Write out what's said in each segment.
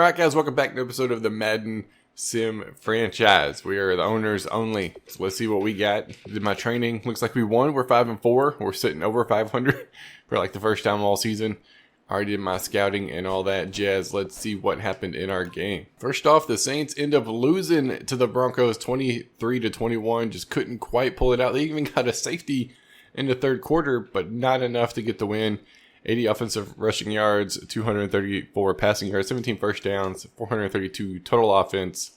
Alright guys, welcome back to an episode of the Madden Sim franchise. We are the owners only. So let's see what we got. Did my training. Looks like we won. We're 5-4. We're sitting over 500 for like the first time all season. Already did my scouting and all that jazz. Let's see what happened in our game. First off, the Saints end up losing to the Broncos 23-21. Just couldn't quite pull it out. They even got a safety in the third quarter, but not enough to get the win. 80 offensive rushing yards, 234 passing yards, 17 first downs, 432 total offense.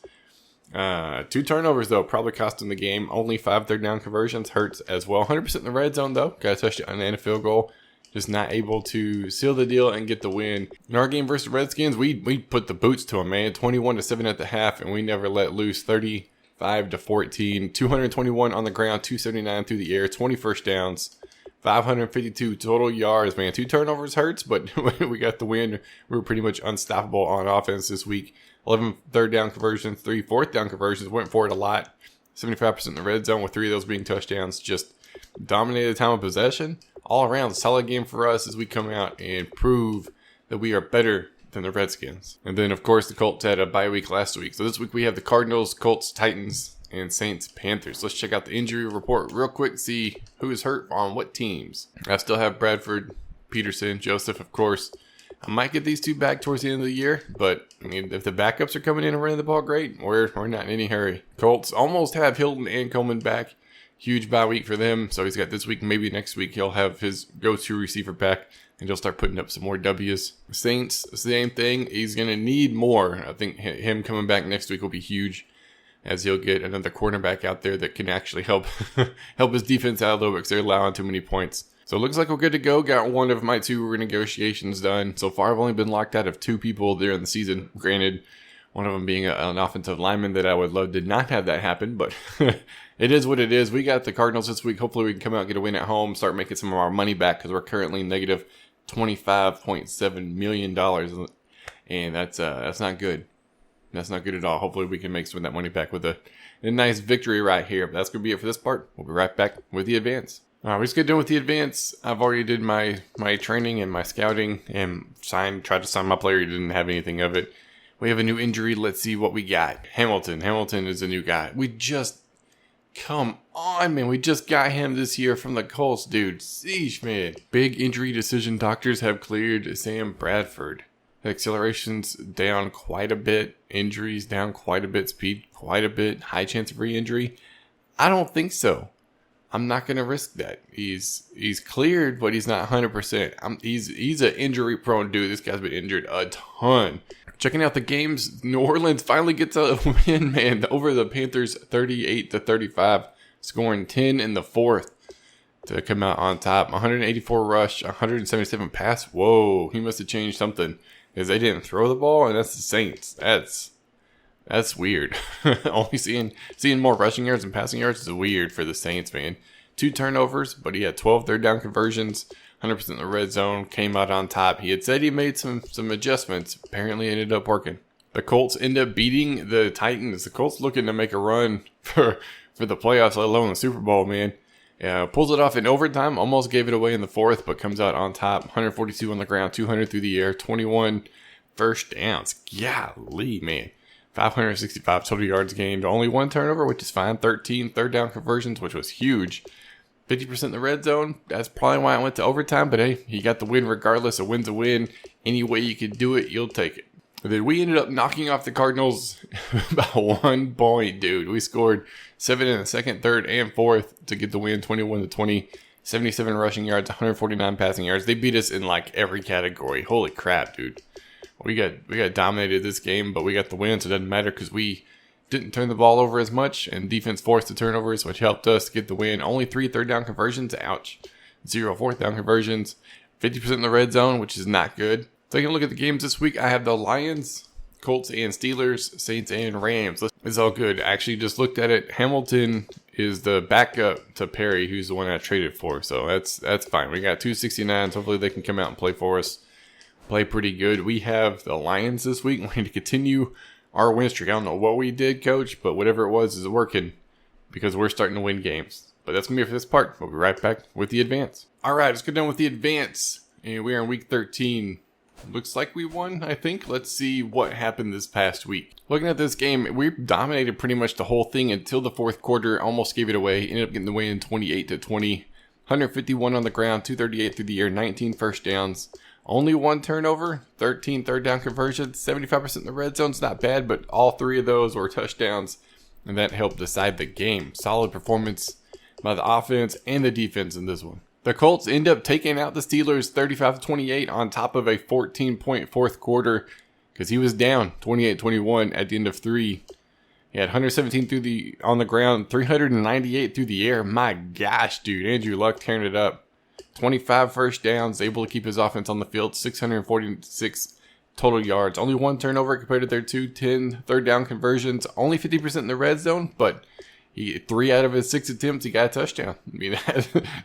2 turnovers, though, probably cost them the game. Only 5 third down conversions. Hurts as well. 100% in the red zone, though. Got a touchdown and a field goal. Just not able to seal the deal and get the win. In our game versus Redskins, we put the boots to them, man. 21-7 at the half, and we never let loose. 35-14. 221 on the ground, 279 through the air, 20 first downs. 552 total yards, man. 2 turnovers hurts, but we got the win. We were pretty much unstoppable on offense this week. 11 third down conversions, 3 fourth down conversions. Went for it a lot. 75% in the red zone with 3 of those being touchdowns. Just dominated the time of possession. All around, solid game for us as we come out and prove that we are better than the Redskins. And then, of course, the Colts had a bye week last week. So this week we have the Cardinals, Colts, Titans, and Saints, Panthers. Let's check out the injury report real quick, see who is hurt on what teams. I still have Bradford, Peterson, Joseph, of course. I might get these 2 back towards the end of the year, but I mean, if the backups are coming in and running the ball great, we're not in any hurry. Colts almost have Hilton and Coleman back. Huge bye week for them, so he's got this week, maybe next week he'll have his go-to receiver back, and he'll start putting up some more W's. Saints, same thing. He's going to need more. I think him coming back next week will be huge, as he'll get another cornerback out there that can actually help his defense out a little bit because they're allowing too many points. So it looks like we're good to go. Got one of my 2 renegotiations done. So far, I've only been locked out of 2 people during the season. Granted, one of them being an offensive lineman that I would love did not have that happen, but it is what it is. We got the Cardinals this week. Hopefully we can come out and get a win at home, start making some of our money back because we're currently negative $25.7 million, and that's not good. That's not good at all. Hopefully we can make some of that money back with a nice victory right here. But that's going to be it for this part. We'll be right back with the advance. All right, let's get done with the advance. I've already did my training and my scouting and tried to sign my player. He didn't have anything of it. We have a new injury. Let's see what we got. Hamilton. Hamilton is a new guy. Come on, man. We just got him this year from the Colts, dude. Sheesh, man. Big injury decision. Doctors have cleared Sam Bradford. Acceleration's down quite a bit. Injuries down quite a bit. Speed quite a bit. High chance of re-injury. I don't think so. I'm not going to risk that. He's cleared, but he's not 100%. He's an injury-prone dude. This guy's been injured a ton. Checking out the games, New Orleans finally gets a win, man, over the Panthers 38-35, scoring 10 in the fourth to come out on top. 184 rush, 177 pass. Whoa, he must have changed something because they didn't throw the ball, and that's the Saints. That's weird. Only seeing more rushing yards and passing yards is weird for the Saints, man. 2 turnovers, but he had 12 third down conversions, 100% in the red zone, came out on top. He had said he made some adjustments. Apparently, it ended up working. The Colts end up beating the Titans. The Colts looking to make a run for the playoffs, let alone the Super Bowl, man. Pulls it off in overtime, almost gave it away in the fourth, but comes out on top. 142 on the ground, 200 through the air, 21 first downs. Golly, man. 565 total yards gained. Only 1 turnover, which is fine. 13 third down conversions, which was huge. 50% in the red zone. That's probably why it went to overtime. But hey, he got the win regardless. A win's a win. Any way you could do it, you'll take it. But then we ended up knocking off the Cardinals about 1 point, dude. We scored 7 in the second, third, and fourth to get the win, 21-20. 77 rushing yards, 149 passing yards. They beat us in like every category. Holy crap, dude. We got dominated this game, but we got the win, so it doesn't matter because we didn't turn the ball over as much, and defense forced the turnovers, which helped us get the win. Only 3 third down conversions. Ouch. 0 fourth down conversions. 50% in the red zone, which is not good. Taking a look at the games this week, I have the Lions, Colts, and Steelers, Saints, and Rams. It's all good. I actually just looked at it. Hamilton is the backup to Perry, who's the one I traded for, so that's fine. We got 269s. Hopefully they can come out and play for us. Play pretty good. We have the Lions this week. We need to continue our win streak. I don't know what we did, coach, but whatever it was is working because we're starting to win games. But that's going to be it for this part. We'll be right back with the advance. All right, let's get done with the advance. And we are in week 13 looks like we won, I think. Let's see what happened this past week. Looking at this game, we dominated pretty much the whole thing until the fourth quarter. Almost gave it away. Ended up getting the win 28-20. 151 on the ground, 238 through the air, 19 first downs. Only one turnover, 13 third down conversions, 75% in the red zone's not bad, but all 3 of those were touchdowns, and that helped decide the game. Solid performance by the offense and the defense in this one. The Colts end up taking out the Steelers 35-28 on top of a 14-point fourth quarter because he was down 28-21 at the end of 3. He had 117 on the ground, 398 through the air. My gosh, dude. Andrew Luck tearing it up. 25 first downs, able to keep his offense on the field. 646 total yards. Only 1 turnover compared to their 10 third down conversions. Only 50% in the red zone, but 3 out of his 6 attempts, he got a touchdown. I mean,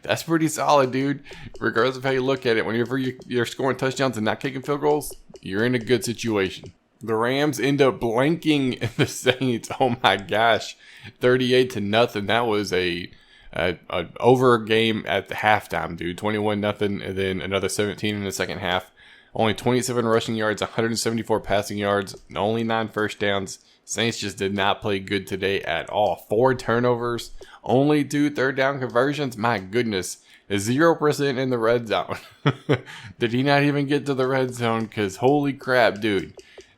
that's pretty solid, dude. Regardless of how you look at it, whenever you're scoring touchdowns and not kicking field goals, you're in a good situation. The Rams end up blanking the Saints. Oh my gosh, 38-0. That was a over game at the halftime, dude. 21-0, and then another 17 in the second half. Only 27 rushing yards, 174 passing yards, only 9 first downs. Saints just did not play good today at all. 4 turnovers, only 2 third down conversions. My goodness, 0% in the red zone. Did he not even get to the red zone? Because holy crap, dude.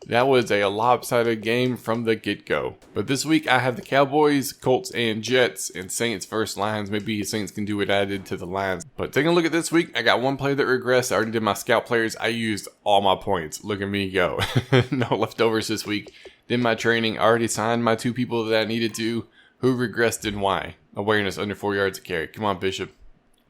That was a lopsided game from the get-go. But this week I have the Cowboys, Colts, and Jets, and Saints first lines. Maybe Saints can do what I did to the Lions. But taking a look at this week, I got 1 player that regressed. I already did my scout players. I used all my points. Look at me go. No leftovers this week. Did my training. I already signed my 2 people that I needed to. Who regressed and why? Awareness under 4 yards a carry. Come on, Bishop.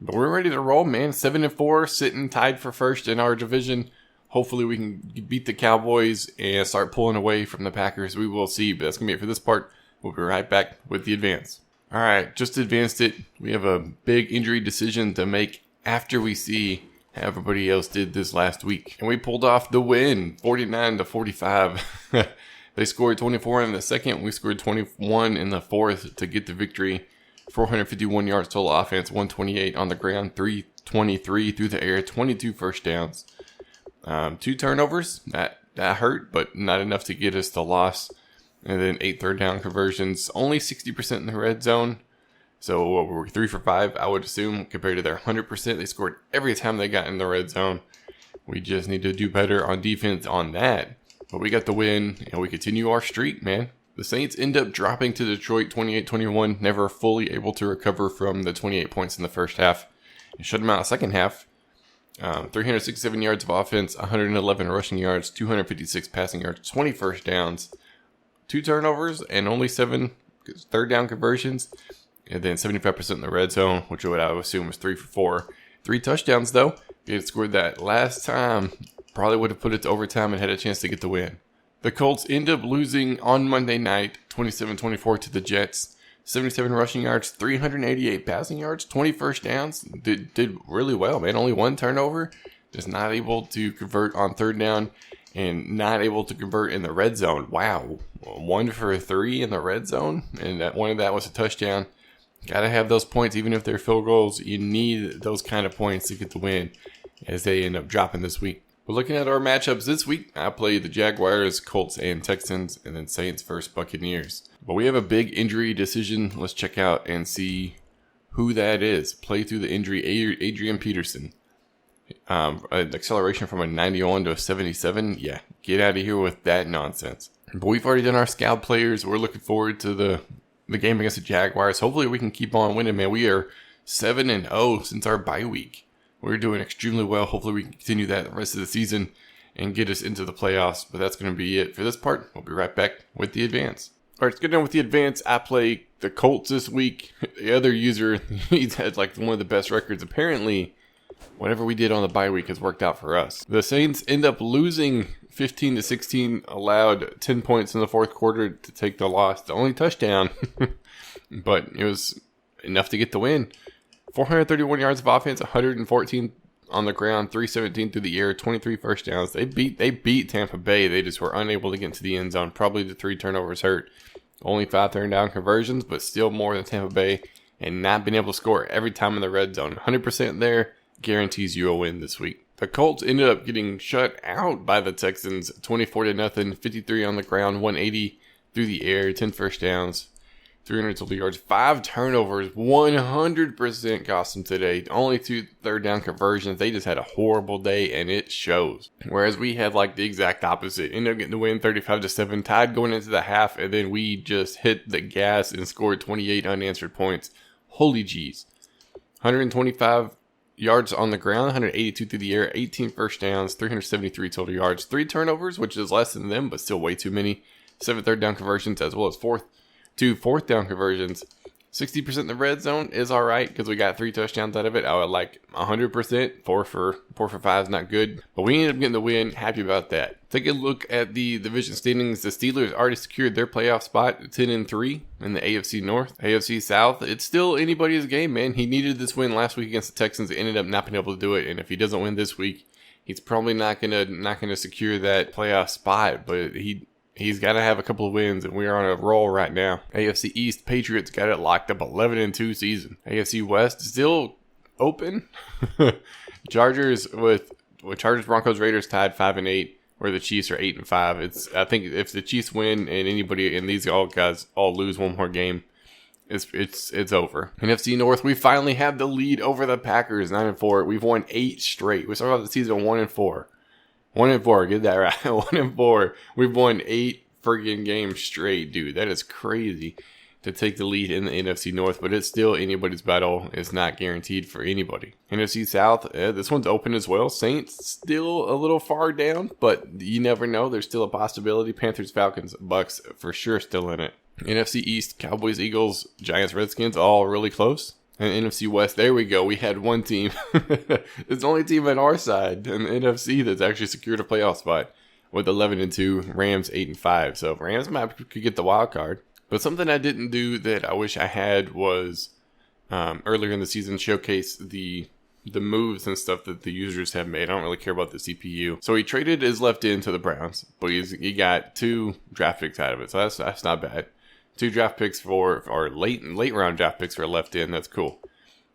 But we're ready to roll, man. 7-4, sitting tied for first in our division. Hopefully we can beat the Cowboys and start pulling away from the Packers. We will see, but that's going to be it for this part. We'll be right back with the advance. All right, just advanced it. We have a big injury decision to make after we see how everybody else did this last week. And we pulled off the win, 49-45. They scored 24 in the second. We scored 21 in the fourth to get the victory. 451 yards total offense, 128 on the ground, 323 through the air, 22 first downs. 2 turnovers, that hurt, but not enough to get us the loss. And then 8 third down conversions, only 60% in the red zone. So we're 3 for 5, I would assume, compared to their 100%. They scored every time they got in the red zone. We just need to do better on defense on that. But we got the win, and we continue our streak, man. The Saints end up dropping to Detroit 28-21, never fully able to recover from the 28 points in the first half. And shut them out in the second half. 367 yards of offense, 111 rushing yards, 256 passing yards, 20 first downs, 2 turnovers, and only 7 third down conversions. And then 75% in the red zone, which I would assume was 3 for 4. 3 touchdowns, though. If he had scored that last time, probably would have put it to overtime and had a chance to get the win. The Colts end up losing on Monday night, 27-24 to the Jets. 77 rushing yards, 388 passing yards, 20 first downs. Did really well, man. Only 1 turnover. Just not able to convert on third down and not able to convert in the red zone. Wow. 1 for 3 in the red zone. And one of that was a touchdown. Got to have those points, even if they're field goals. You need those kind of points to get the win as they end up dropping this week. But looking at our matchups this week, I play the Jaguars, Colts, and Texans, and then Saints versus Buccaneers. But we have a big injury decision. Let's check out and see who that is. Play through the injury, Adrian Peterson. An acceleration from a 91 to a 77. Yeah, get out of here with that nonsense. But we've already done our scout players. We're looking forward to the game against the Jaguars. Hopefully we can keep on winning, man. We are 7-0 since our bye week. We're doing extremely well. Hopefully we can continue that the rest of the season and get us into the playoffs. But that's going to be it for this part. We'll be right back with the advance. All right, let's get done with the advance. I play the Colts this week. The other user, he's had like one of the best records. Apparently, whatever we did on the bye week has worked out for us. The Saints end up losing 15-16, allowed 10 points in the fourth quarter to take the loss. The only touchdown, but it was enough to get the win. 431 yards of offense, 114 on the ground, 317 through the air, 23 first downs. They beat Tampa Bay. They just were unable to get into the end zone. Probably the 3 turnovers hurt. Only 5 third down conversions, but still more than Tampa Bay, and not being able to score every time in the red zone. 100% there guarantees you a win this week. The Colts ended up getting shut out by the Texans, 24-0, 53 on the ground, 180 through the air, 10 first downs, 300 total yards, 5 turnovers, 100% cost them today. Only 2 third down conversions. They just had a horrible day, and it shows. Whereas we had like the exact opposite. Ended up getting the win 35-7, tied going into the half, and then we just hit the gas and scored 28 unanswered points. Holy jeez. 125 yards on the ground, 182 through the air, 18 first downs, 373 total yards, 3 turnovers, which is less than them, but still way too many. 7 third down conversions, as well as 2 fourth down conversions. 60% in the red zone is all right because we got 3 touchdowns out of it. I would like 100%. 4 for 5 is not good, but we ended up getting the win. Happy about that. Take a look at the division standings. The Steelers already secured their playoff spot, 10-3 in the AFC North. AFC South, it's still anybody's game, man. He needed this win last week against the Texans. He ended up not being able to do it, and if he doesn't win this week, he's probably not gonna secure that playoff spot. But He's got to have a couple of wins, and we are on a roll right now. AFC East, Patriots got it locked up 11-2 season. AFC West still open. Chargers Broncos, Raiders tied 5-8, where the Chiefs are 8-5. I think if the Chiefs win and anybody and these guys all lose one more game, it's over. NFC North, we finally have the lead over the Packers, 9-4. We've won 8 straight. We started off the season 1-4. 1-4, get that right. 1-4. We've won 8 friggin' games straight, dude. That is crazy to take the lead in the NFC North, but it's still anybody's battle. It's not guaranteed for anybody. NFC South, this one's open as well. Saints still a little far down, but you never know. There's still a possibility. Panthers, Falcons, Bucks for sure still in it. NFC East, Cowboys, Eagles, Giants, Redskins, all really close. And NFC West, there we go. We had one team. It's the only team on our side in the NFC that's actually secured a playoff spot with 11-2, Rams 8-5. So Rams could get the wild card. But something I didn't do that I wish I had was earlier in the season showcase the moves and stuff that the users have made. I don't really care about the CPU. So he traded his left end to the Browns, but he got 2 draft picks out of it. So that's not bad. 2 draft picks or late round draft picks for a left end. That's cool.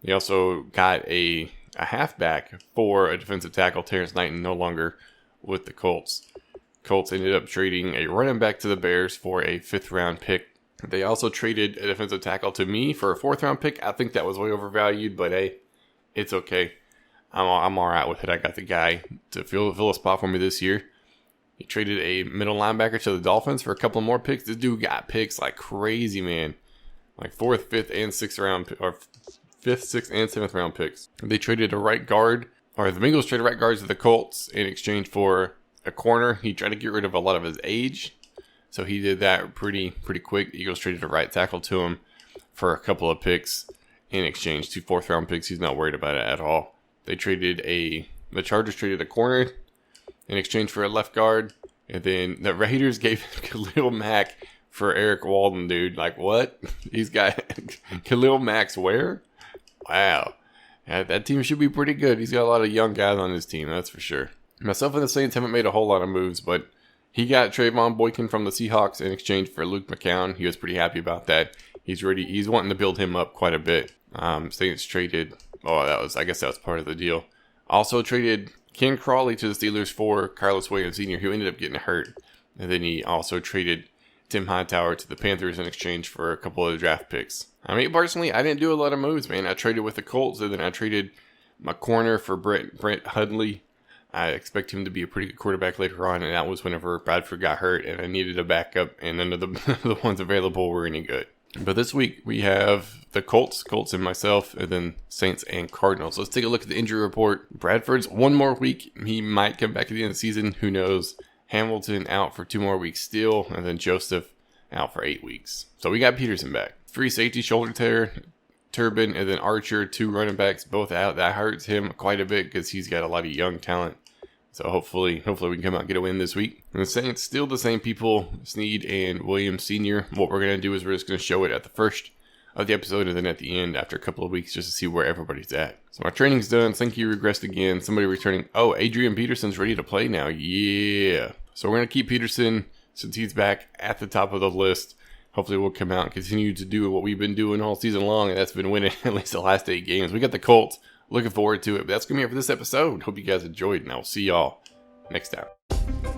He also got a halfback for a defensive tackle, Terrence Knighton, no longer with the Colts. Colts ended up trading a running back to the Bears for a 5th round pick. They also traded a defensive tackle to me for a 4th round pick. I think that was way overvalued, but hey, it's okay. I'm all right with it. I got the guy to fill a spot for me this year. He traded a middle linebacker to the Dolphins for a couple more picks. This dude got picks like crazy, man. Like 4th, 5th, and 6th round, or 5th, 6th, and 7th round picks. They traded a right guard, or the Bengals traded right guards to the Colts in exchange for a corner. He tried to get rid of a lot of his age, so he did that pretty quick. The Eagles traded a right tackle to him for a couple of picks in exchange. 2 4th round picks. He's not worried about it at all. The Chargers traded a corner in exchange for a left guard, and then the Raiders gave Khalil Mack for Eric Walden, dude. Like, what? He's got Khalil Mack's where? Wow. Yeah, that team should be pretty good. He's got a lot of young guys on his team, that's for sure. Myself and the Saints haven't made a whole lot of moves, but he got Trayvon Boykin from the Seahawks in exchange for Luke McCown. He was pretty happy about that. He's ready. He's wanting to build him up quite a bit. Saints traded, I guess that was part of the deal. Also traded Ken Crawley to the Steelers for Carlos Williams Sr., who ended up getting hurt. And then he also traded Tim Hightower to the Panthers in exchange for a couple of draft picks. I mean, personally, I didn't do a lot of moves, man. I traded with the Colts, and then I traded my corner for Brent Hundley. I expect him to be a pretty good quarterback later on, and that was whenever Bradford got hurt, and I needed a backup, and none of the ones available were any good. But this week, we have the Colts and myself, and then Saints and Cardinals. Let's take a look at the injury report. Bradford's 1 more week. He might come back at the end of the season. Who knows? Hamilton out for 2 more weeks still, and then Joseph out for 8 weeks. So we got Peterson back. Free safety shoulder tear, Turbin, and then Archer, 2 running backs, both out. That hurts him quite a bit because he's got a lot of young talent. So hopefully we can come out and get a win this week. And the Saints, still the same people, Snead and Williams Sr. What we're going to do is we're just going to show it at the first of the episode and then at the end after a couple of weeks just to see where everybody's at. So my training's done. Thank you, regressed again. Somebody returning. Oh, Adrian Peterson's ready to play now. Yeah. So we're going to keep Peterson since he's back at the top of the list. Hopefully we'll come out and continue to do what we've been doing all season long, and that's been winning at least the last 8 games. We got the Colts looking forward to it. But that's going to be it for this episode. Hope you guys enjoyed, and I'll see y'all next time.